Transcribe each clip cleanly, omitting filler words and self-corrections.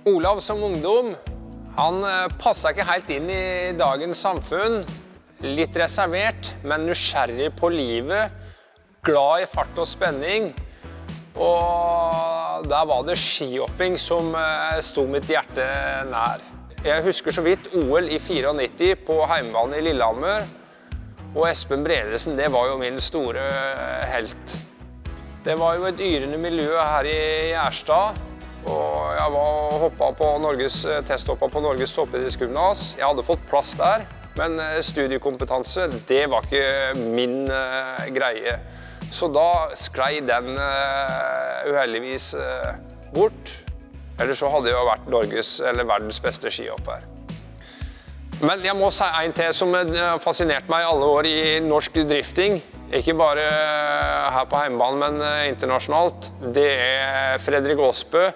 Olav som ungdom, han passet ikke helt inn i dagens samfunn. Litt reservert, men nysgjerrig på livet. Glad i fart og spenning. Og der var det skihopping som sto mitt hjerte nær. Jeg husker så vidt OL i 94 på heimebane i Lillehammer. Og Espen Bredesen, det var jo min store helt. Det var jo et yrende miljø her i Gjerstad. Og jeg testhoppet på Norges toppidrettsgymnas. Jeg hadde fått plass der, men studiekompetanse, det var ikke min greie. Så da sklei den uheldigvis bort. Ellers så hadde jeg jo vært Norges eller verdens beste skihopper. Men jeg må si en til som har fascinert meg i alle år i norsk drifting. Ikke bare her på heimebanen, men internasjonalt. Det er Fredrik Aasbø.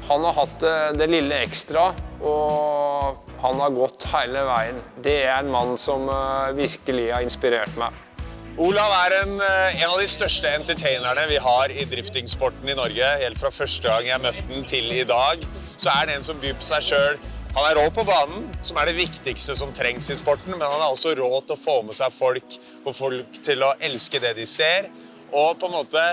Han har hatt det lille ekstra, og han har gått hele veien. Det er en mann som virkelig har inspirert meg. Olav er en av de største entertainerne vi har i driftingsporten i Norge. Helt fra første gang jeg møtte den til i dag, så er det en som byr på seg selv. Han er rå på banen, som er det viktigste som trengs i sporten, men han er også rå til å få med seg folk til å elske det de ser, og på en måte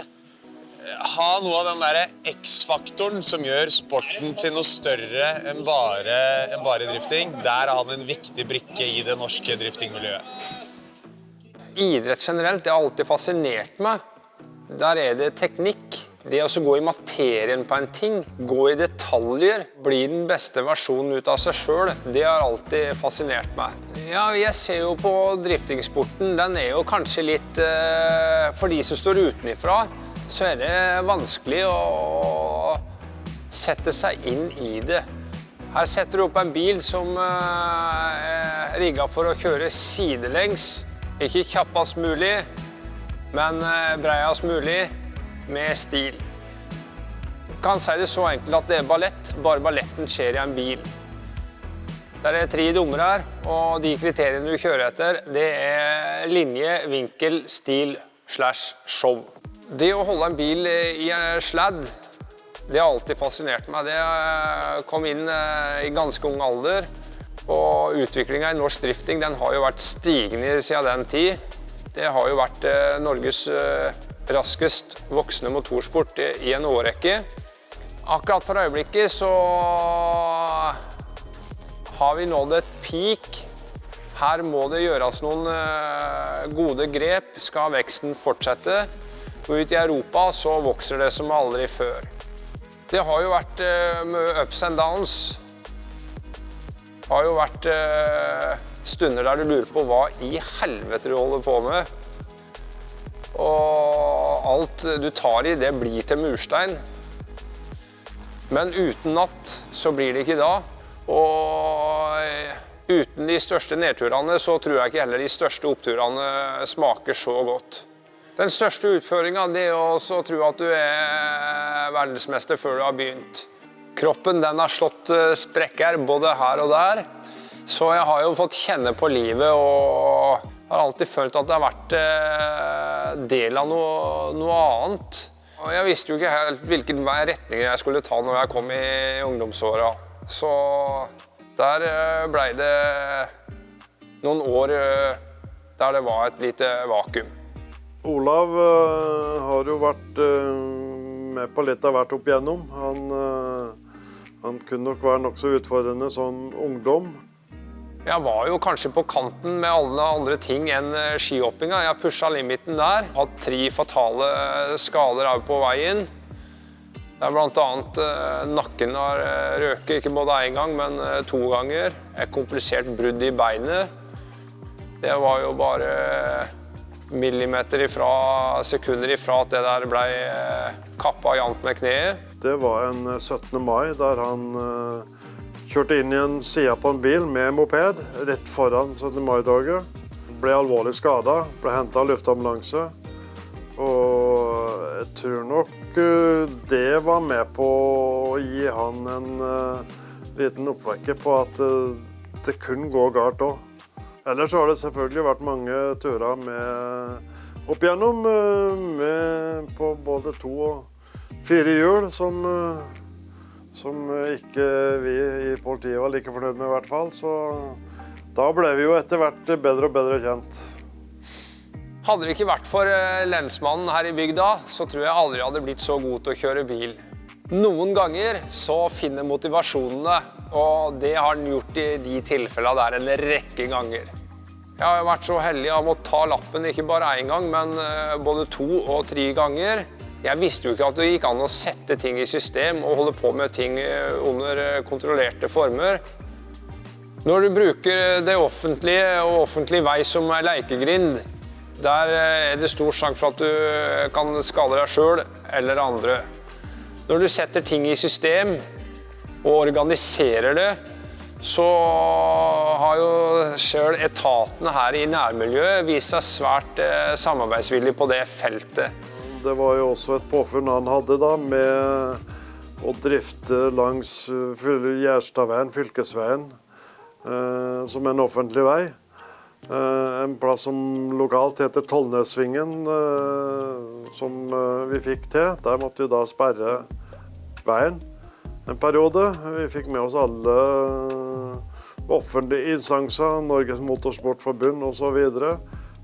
ha noe av den der X-faktoren som gjør sporten til noe større enn bare drifting. Der er han en viktig brikke i det norske driftingmiljøet. Idrett generelt, det har alltid fascinert meg. Der er det teknikk. Det å gå i materien på en ting, gå i detaljer, bli den beste versjonen ut av seg selv, det har alltid fascinert meg. Ja, jeg ser jo på driftingsporten, den er jo kanskje litt, for de som står utenifra, så er det vanskelig å sette seg inn i det. Her setter du opp en bil som er rigget for å kjøre sidelengs, ikke kjappast mulig, men breiast mulig, med stil. Jeg kan si det så enkelt at det er ballett, bare balletten skjer i en bil. Der er 3 dommer her, og de kriteriene du kjører etter, det er linje, vinkel, stil / show. Det å holde en bil i en sladd, det har alltid fascinert meg. Det kom inn i ganske ung alder, og utviklingen i norsk drifting, den har jo vært stigende siden den tid. Det har jo vært Norges raskest voksende motorsport i en årrekke. Akkurat for øyeblikket så har vi nådd et peak. Her må det gjøres noen gode grep, skal veksten fortsette. Og ut i Europa så vokser det som aldri før. Det har jo vært ups and downs. Det har jo vært stunder der du lurer på hva i helvete du holder på med. Og alt du tar i, det blir til murstein. Men uten natt så blir det ikke da. Og uten de største nedturene så tror jeg ikke heller de største oppturene smaker så godt. Den største utføringen det er å tro at du er verdensmester før du har begynt. Kroppen den har slått sprekker både her og der. Så jeg har jo fått kjenne på livet og har alltid følt at det har vært del av noe annet. Og jeg visste jo ikke helt hvilken retning jeg skulle ta når jeg kom i ungdomsåra. Så der ble det noen år der det var et lite vakuum. Olav har jo vært med på litt av hvert opp igjennom. Han kunne nok være nok så utfordrende som ungdom. Jeg var jo kanskje på kanten med alle andre ting enn skihoppinga. Jeg pushet limiten der. Hatt 3 fatale skader av på veien. Der blant annet nakken har røket, ikke bare 1 gang, men 2 ganger. Et komplisert brudd i beinet. Det var jo bare millimeter sekunder ifra at det der ble kappet jevnt med kneet. Det var en 17. mai der han kjørte inn i en side på en bil med moped rett foran 17. mai-dagen. Ble alvorlig skadet, ble hentet av luftambulanse. Og jeg tror nok det var med på å gi han en liten oppvekker på at det kunne gå galt også. Ellers har det selvfølgelig vært mange turer med opp igjennom på både 2 og 4 hjul som som ikke vi i politiet var like fornøyd med i hvert fall. Så da ble vi jo etter hvert bedre og bedre kjent. Hadde det ikke vært for lensmannen her i bygda, så tror jeg aldri hadde blitt så god til å kjøre bil. Noen ganger så finner motivasjonene, og det har han gjort i de tilfellene der en rekke ganger. Jeg har vært så heldig av å ta lappen ikke bare en gang, men både 2 og 3 ganger. Jeg visste jo ikke at det gikk an å sette ting i system og holde på med ting under kontrollerte former. Når du bruker det offentlige og offentlig vei som en lekegrind, der er det stor sjanse for at du kan skade deg selv eller andre. Når du setter ting i system og organiserer det, så har jo selv etatene her i nærmiljøet vist seg svært samarbeidsvillige på det feltet. Det var jo også et påfunn han hadde da, med å drifte langs Gjerstadveien, fylkesveien, som en offentlig vei. En plass som lokalt heter Tollnesvingen, som vi fikk til. Der måtte vi da sperre veien en periode. Vi fikk med oss alle offentlige instanser, Norges Motorsportforbund og så videre.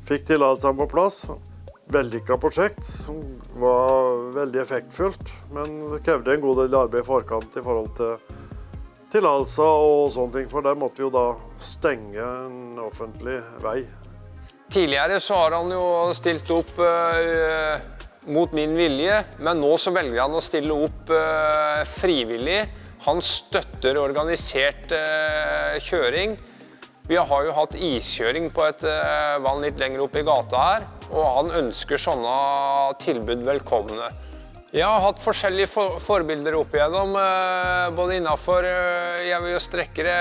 Fikk tillatelsene på plass. Vellykket prosjekt som var veldig effektfullt, men det krevde en god del arbeid i forkant i forhold til tillatelser og sånne ting, for der måtte vi jo da stenge en offentlig vei. Tidligere så har han jo stilt opp mot min vilje, men nå så velger han å stille opp frivillig. Han støtter organisert kjøring. Vi har jo hatt iskjøring på et vann litt lenger opp i gata her, og han ønsker sånne tilbud velkomne. Jeg har hatt forskjellige forbilder opp igjennom, både innenfor, jeg vil jo strekke det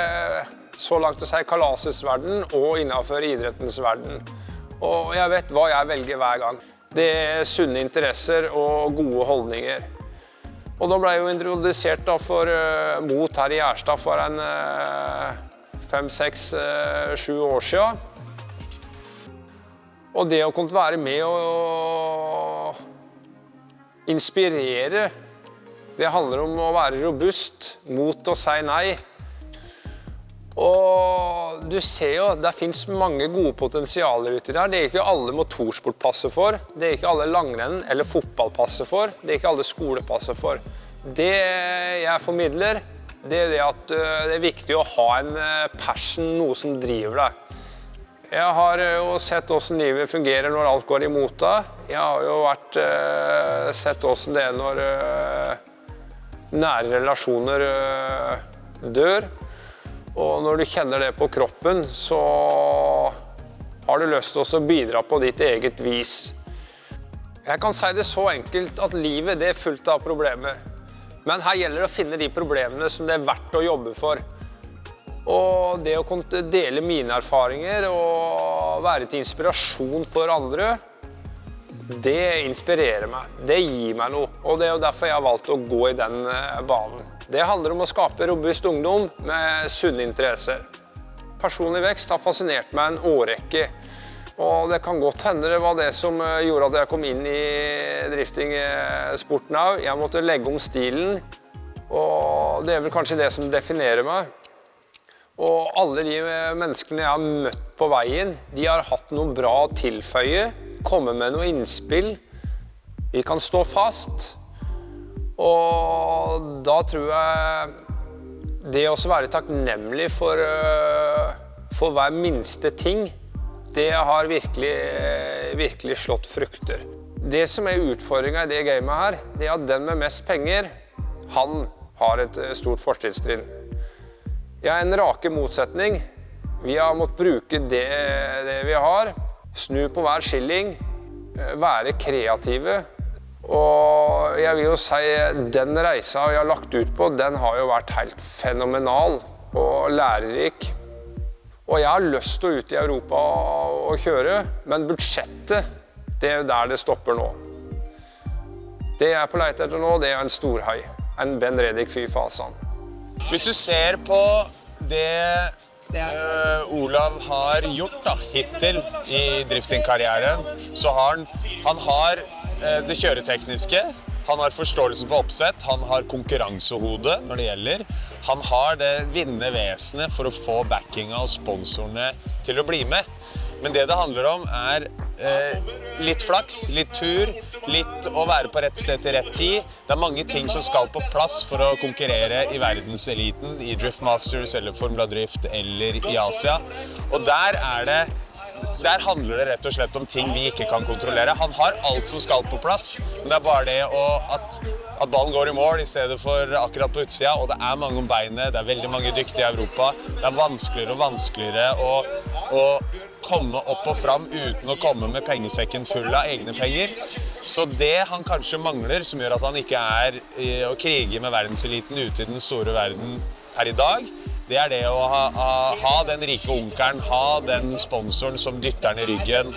så langt å si kalasets verden, og innenfor idrettens verden. Og jeg vet hva jeg velger hver gang. Det er sunne interesser og gode holdninger. Og da ble jeg jo introdusert da mot her i Gjerstad for en 5, 6, 7 år siden. Og det å kunne være med og inspirere, det handler om å være robust, mot å si nei. Og du ser jo, det finnes mange gode potensialer ute der. Det er ikke alle motorsport passer for, det er ikke alle langrenn eller fotball passer for, det er ikke alle skole passer for. Det jeg formidler, det er det at det er viktig å ha en passion, noe som driver deg. Jeg har jo sett hvordan livet fungerer når alt går imot deg. Jeg har jo sett hvordan det er når nære relasjoner dør. Og når du kjenner det på kroppen, så har du lyst til å bidra på ditt eget vis. Jeg kan si det så enkelt at livet det er fullt av problemer. Men her gjelder det å finne de problemene som det er verdt å jobbe for. Og det å kunne dele mine erfaringer og være til inspirasjon for andre, det inspirerer meg. Det gir meg noe. Og det er jo derfor jeg har valgt å gå i den banen. Det handler om å skape robust ungdom med sunne interesser. Personlig vekst har fascinert meg en årrekke. Og det kan godt hende det var det som gjorde at jeg kom inn i driftingsporten også. Jeg måtte legge om stilen, og det er vel kanskje det som definerer meg. Og alle de menneskene jeg har møtt på veien, de har hatt noe bra å tilføye, komme med noe innspill. Vi kan stå fast. Og da tror jeg det å være takknemlig for hver minste ting, det har virkelig slått frukter. Det som er utfordringen i det gamet her, det er at den med mest penger, han har et stort fortrinnstrinn. Jeg er en rake motsetning. Vi har måttet bruke det vi har, snu på hver skilling, være kreative. Og jeg vil jo si, den reisa jeg har lagt ut på, den har jo vært helt fenomenal og lærerik. Og jeg har lyst til å ut i Europa og kjøre, men budsjettet, det er jo der det stopper nå. Det jeg er på leit etter nå, det er en storhøy, en Ben Reddik Fy-fasan. Hvis du ser på det Olav har gjort da, hittil i driftingkarrieren, så har han har det kjøretekniske, Han har forståelsen for oppsett, han har konkurransehode når det gjelder. Han har det vinnende vesenet for å få backinga og sponsorene til å bli med. Men det handler om litt flaks, litt tur, litt å være på rett sted til rett tid. Det mange ting som skal på plass for å konkurrere i verdenseliten, i Drift Masters eller Formula Drift eller i Asia. Og der handler det rett og slett om ting vi ikke kan kontrollere. Han har alt som skal på plass, men det bare det at ballen går i mål i stedet for akkurat på utsida, og det mange om beinet, det veldig mange dyktige i Europa. Det vanskeligere og vanskeligere å komme opp og fram uten å komme med pengesekken full av egne penger. Så det han kanskje mangler, som gjør at han ikke å krige med verdenseliten ute i den store verden her i dag, det det å ha den rike onkelen, ha den sponsoren som dytter den i ryggen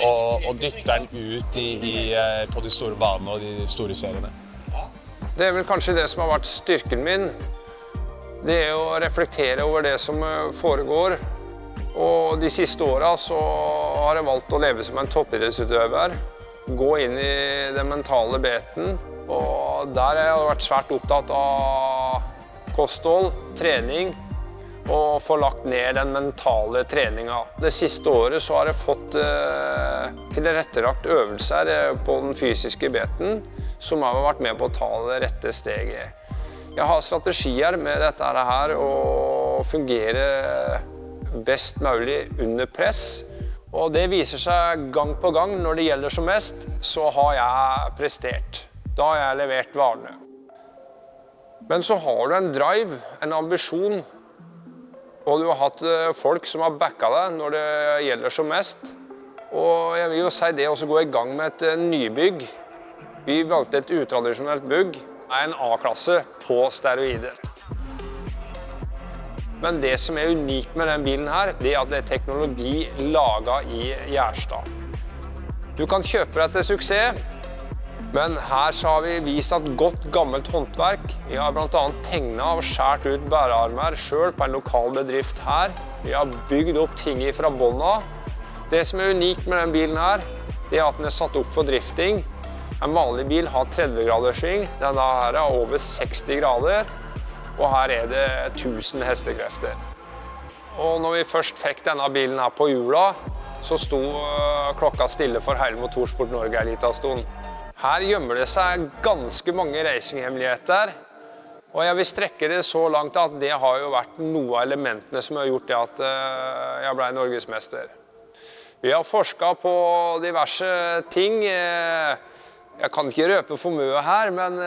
og dytter den ut på de store banene og de store seriene. Det vel kanskje det som har vært styrken min. Det å reflektere over det som foregår. Og de siste årene så har jeg valgt å leve som en toppidrettsutøver. Gå inn i den mentale biten. Og der har jeg vært svært opptatt av kosthold, trening og få lagt ned den mentale treninga. Det siste året så har jeg fått tilrettelagt øvelser på den fysiske biten som har vært med på å ta det rette steget. Jeg har strategier med dette her å fungere best mulig under press. Og det viser seg gang på gang. Når det gjelder som mest, så har jeg prestert. Da har jeg levert varene. Men så har du en drive, en ambisjon, og du har hatt folk som har backa deg når det gjelder som mest. Og jeg vil jo si det å gå i gang med et nybygg. Vi valgte et utradisjonelt bygg, en A-klasse på steroider. Men det som unikt med den bilen her, det at det teknologi laget i Gjerstad. Du kan kjøpe deg til suksess, men her så har vi vist et godt gammelt håndverk. Vi har blant annet tegnet og skjært ut bærearmer selv på en lokal bedrift her. Vi har bygd opp ting fra bånda. Det som unikt med den bilen her, det at den satt opp for drifting. En vanlig bil har 30 graders sving, denne her over 60 grader. Og her det 1000 hestekrefter. Og når vi først fikk denne bilen her på hjula, så sto klokka stille for hele Motorsport Norge en liten stund. Her gjemmer det seg ganske mange racinghemmeligheter. Og jeg vil strekke det så langt at det har jo vært noe av elementene som har gjort det at jeg ble norgesmester. Vi har forsket på diverse ting. Jeg kan ikke røpe for mye her, men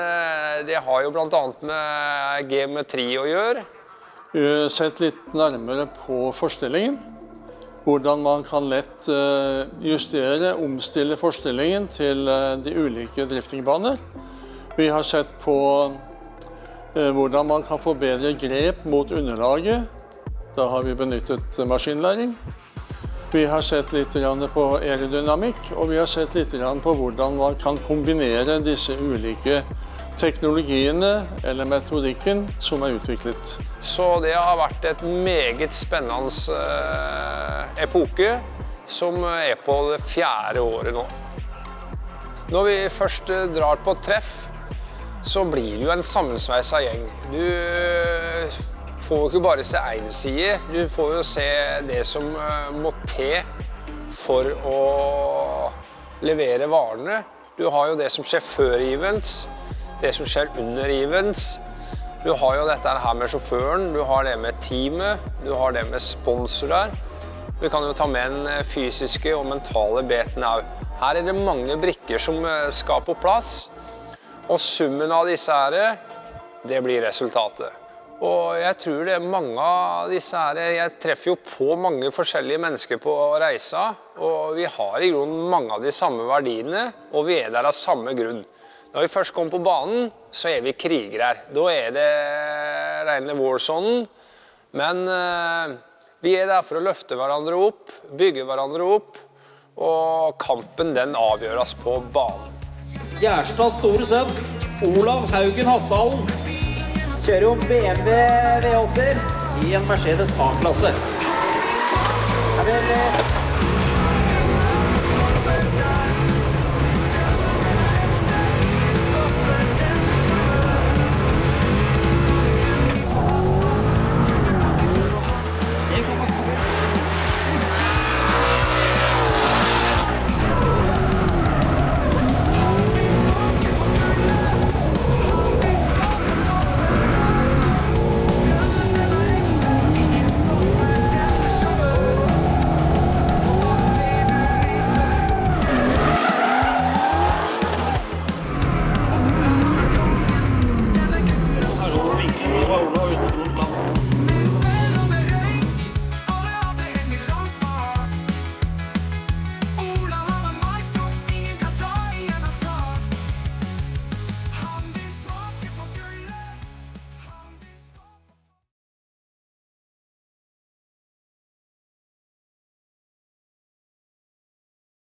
det har jo blant annet med geometri å gjøre. Vi har sett litt nærmere på forstillingen. Hvordan man kan lett justere, omstille forstillingen til de ulike driftingbaner. Vi har sett på hvordan man kan få bedre grep mot underlaget. Da har vi benyttet maskinlæring. Vi har sett litt på aerodynamikk, og vi har sett litt på hvordan man kan kombinere disse ulike teknologiene eller metodikken som utviklet. Så det har vært et meget spennende epoke som på det 4. året nå. Når vi først drar på treff, så blir det jo en sammensveisa gjeng. Du får jo ikke bare se en side, du får jo se det som må til for å levere varene. Du har jo det som skjer før events, det som skjer under events. Du har jo dette her med sjåføren, du har det med teamet, du har det med sponsorer. Du kan jo ta med den fysiske og mentale beten her. Her det mange brikker som skal på plass, og summen av disse her, det blir resultatet. Og jeg tror det mange av disse her, jeg treffer jo på mange forskjellige mennesker på reisa, og vi har i grunnen mange av de samme verdiene, og vi der av samme grunn. Når vi først kommer på banen, så vi krigere. Da det rene warzonen, men vi der for å løfte hverandre opp, bygge hverandre opp, og kampen den avgjøres på banen. Gjerstads store sønn, Olav Haugen Hasdalen, kjører jo BMW V8 i en Mercedes A-klasse.